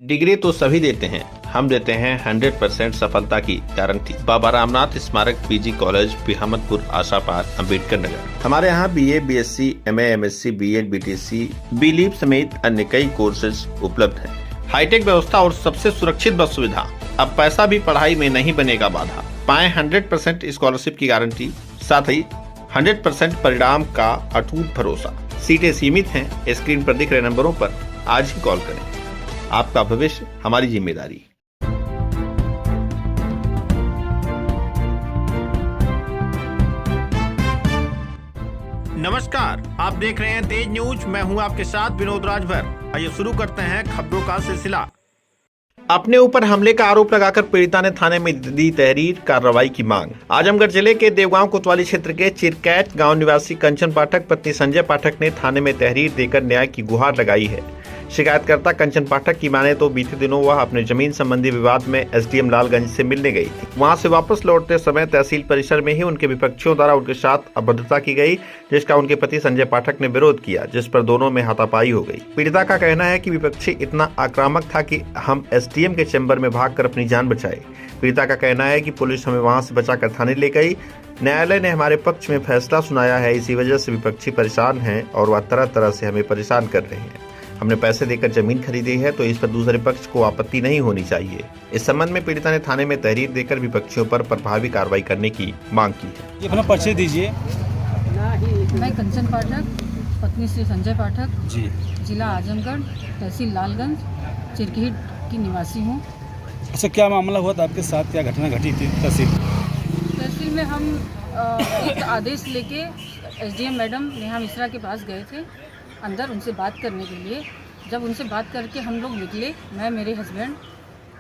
Degree तो सभी देते हैं, हम देते हैं 100% सफलता की गारंटी। बाबा रामनाथ स्मारक पीजी कॉलेज बिहामदपुर आशापार अम्बेडकर नगर। हमारे यहाँ BA, BSc, MA, MSc, BEd, BTC, बीलीप समेत अन्य कई कोर्सेज उपलब्ध हैं। हाईटेक व्यवस्था और सबसे सुरक्षित बस सुविधा। अब पैसा भी पढ़ाई में नहीं बनेगा बाधा। पाएं 100% स्कॉलरशिप की गारंटी, साथ ही 100% परिणाम का अटूट भरोसा। सीटें सीमित हैं। स्क्रीन पर दिख रहे नंबरों पर आज ही कॉल करें। आपका भविष्य हमारी जिम्मेदारी। नमस्कार, आप देख रहे हैं तेज न्यूज। मैं हूं आपके साथ विनोद राजभर। आइए शुरू करते हैं खबरों का सिलसिला। अपने ऊपर हमले का आरोप लगाकर पीड़िता ने थाने में दी तहरीर, कार्रवाई की मांग। आजमगढ़ जिले के देवगांव कोतवाली क्षेत्र के चिरकैत गांव निवासी कंचन पाठक पत्नी संजय पाठक ने थाने में तहरीर देकर न्याय की गुहार लगाई है। शिकायतकर्ता कंचन पाठक की माने तो बीते दिनों वह अपने जमीन संबंधी विवाद में एसडीएम लालगंज से मिलने गई थी। वहां से वापस लौटते समय तहसील परिसर में ही उनके विपक्षियों द्वारा उनके साथ अभद्रता की गई, जिसका उनके पति संजय पाठक ने विरोध किया, जिस पर दोनों में हाथापाई हो गई। पीड़िता का कहना है कि विपक्षी इतना आक्रामक था कि हम एसडीएम के चैम्बर में भागकर अपनी जान बचाई। पीड़िता का कहना है कि पुलिस हमें वहां से बचाकर थाने ले गई। न्यायालय ने हमारे पक्ष में फैसला सुनाया है, इसी वजह से विपक्षी परेशान हैं और वह तरह तरह से हमें परेशान कर रहे हैं। हमने पैसे देकर जमीन खरीदी है, तो इस पर दूसरे पक्ष को आपत्ति नहीं होनी चाहिए। इस संबंध में पीड़िता ने थाने में तहरीर देकर विपक्षियों पर प्रभावी कार्रवाई करने की मांग की है। ये अपना परिचय दीजिए। मैं कंचन पाठक पत्नी श्री संजय पाठक जी, जिला आजमगढ़, तहसील लालगंज, चिरकैत की निवासी हूँ। अच्छा, क्या मामला हुआ था आपके साथ, क्या घटना घटी थी तहसील में हम एक आदेश लेके एसडीएम मैडम नेहा मिश्रा के पास गए थे अंदर उनसे बात करने के लिए। जब उनसे बात करके हम लोग निकले, मैं मेरे हस्बैंड,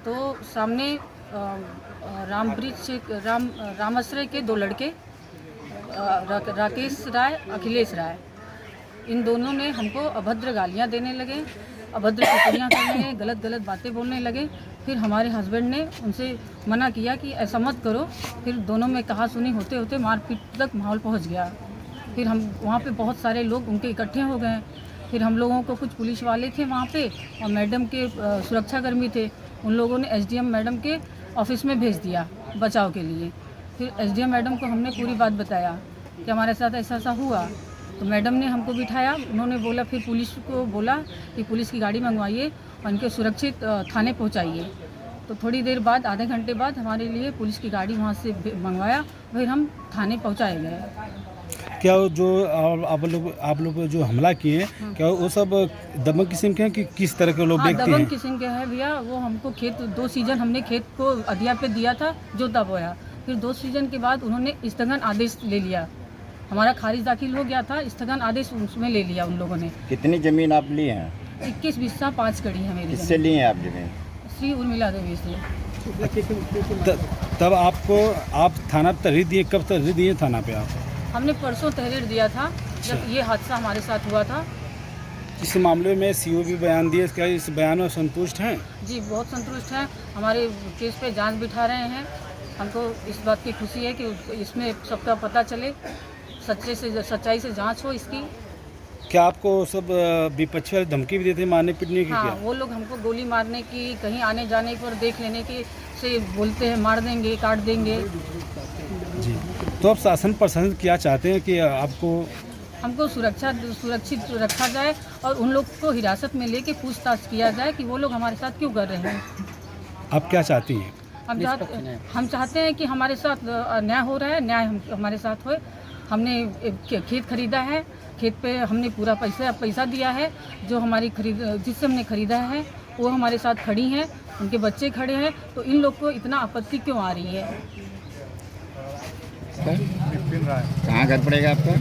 तो सामने रामाश्रय के दो लड़के, राकेश राय, अखिलेश राय, इन दोनों ने हमको अभद्र गालियां देने लगे, अभद्र टिप्पणियां करने लगे, गलत गलत बातें बोलने लगे। फिर हमारे हस्बैंड ने उनसे मना किया कि ऐसा मत करो। फिर दोनों में कहा सुनी होते होते मारपीट तक माहौल पहुंच गया। फिर हम वहाँ पे बहुत सारे लोग उनके इकट्ठे हो गए। फिर हम लोगों को कुछ पुलिस वाले थे वहाँ पे और मैडम के सुरक्षाकर्मी थे, उन लोगों ने एसडीएम मैडम के ऑफिस में भेज दिया बचाव के लिए। फिर एसडीएम मैडम को हमने पूरी बात बताया कि हमारे साथ ऐसा ऐसा हुआ, तो मैडम ने हमको बिठाया। उन्होंने बोला, फिर पुलिस को बोला कि पुलिस की गाड़ी मंगवाइए और इनके सुरक्षित थाने पहुँचाइए। तो थोड़ी देर बाद, आधे घंटे बाद हमारे लिए पुलिस की गाड़ी वहाँ से मंगवाया, फिर हम थाने पहुँचाए गए। क्या जो आप लोग जो हमला किए हैं, क्या वो सब दबंग किस्म के हैं कि किस तरह के लोग देखते हैं? दबंग किस्म के हैं भैया। वो हमको खेत 2 सीजन हमने खेत को अधिया पे दिया था, जोता बोया। फिर 2 सीजन के बाद उन्होंने स्थगन आदेश ले लिया, हमारा खारिज दाखिल हो गया था, स्थगन आदेश उसमें ले लिया उन लोगों ने। कितनी जमीन आप लिए हैं? 21 बिस्सा 5 कड़ी है मेरी। किससे लिए हैं आप जमीन? श्री उर्मिला देवी से। तब आप थाना तहरीर दिए, कब तहरीर दिए थाना पे आप? हमने परसों तहरीर दिया था जब ये हादसा हमारे साथ हुआ था। इस मामले में सीओ भी बयान दिए, क्या इस बयान में संतुष्ट हैं? जी, बहुत संतुष्ट हैं। हमारे केस पे जांच बिठा रहे हैं। हमको इस बात की खुशी है कि इसमें सबका पता चले, सच्चाई से जांच हो इसकी। क्या आपको सब विपक्ष वाले धमकी भी देते हैं, मारने पीटने की? हाँ, क्या वो लोग हमको गोली मारने की, कहीं आने जाने पर देख लेने की से बोलते हैं, मार देंगे, काट देंगे। जी, तो आप शासन प्रशासन क्या चाहते हैं कि हमको सुरक्षित रखा जाए और उन लोग को हिरासत में लेके पूछताछ किया जाए कि वो लोग हमारे साथ क्यों कर रहे हैं। आप क्या चाहती हैं? हम चाहते हैं कि हमारे साथ न्याय हो रहा है, न्याय हमारे साथ हो। हमने खेत खरीदा है, खेत पे हमने पूरा पैसा दिया है। जो हमारी जिससे हमने खरीदा है वो हमारे साथ खड़ी हैं, उनके बच्चे खड़े हैं, तो इन लोग को इतना आपत्ति क्यों आ रही है? कहाँ घर पड़ेगा आपका?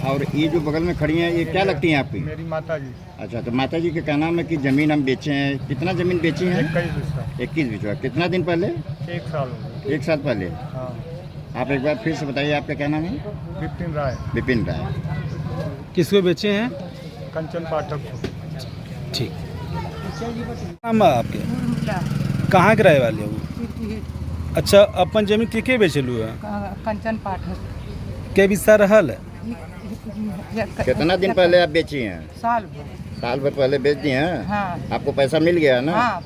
और ये जो बगल में खड़ी हैं, ये क्या लगती हैं आपकी? मेरी माता जी। अच्छा, तो माता जी के कहना है कि ज़मीन हम बेचे हैं। कितना ज़मीन बेची है? 21 बिस्सा। कितना दिन पहले? 1 साल हो गया। 1 साल पहले। हाँ। आप एक बार फिर से बताइए, आपका क्या नाम है? विपिन राय। विपिन राय। किसको बेचे हैं? कंचन पाठक। ठीक। नाम आपके? कहाँ के रहे वाले हो? अच्छा, अपन जमीन के बेचलू है? कंचन पाठक। के बिस्सा रहल? कितना दिन पहले आप बेची हैं? साल साल भर पहले बेच दिए हैं। हाँ आपको पैसा मिल गया ना? हाँ